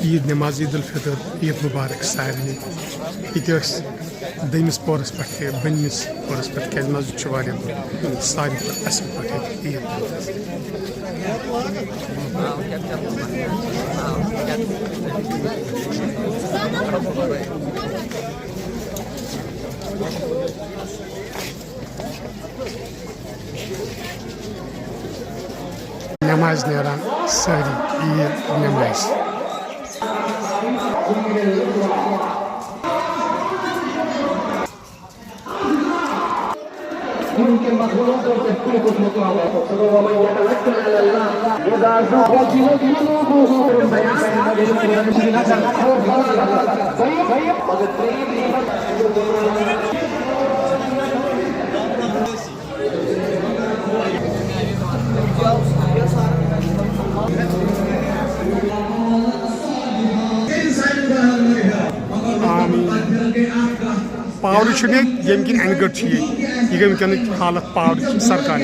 ईद नमाज ईद उल फितर ईद मुबारक सारे ये दमिस पोरस पे बनमिस पोरस पे क्या मस्जिद सारे असल पे ईद नमाज नेरान सारी ईद नमाज उनके मखलूकों से कुछ मुकाबला हो सको वमन यतवक्कल अला अल्लाह यदाज़ु पावर ये अनगढ़ यह गई वनक हालत पावर सरकार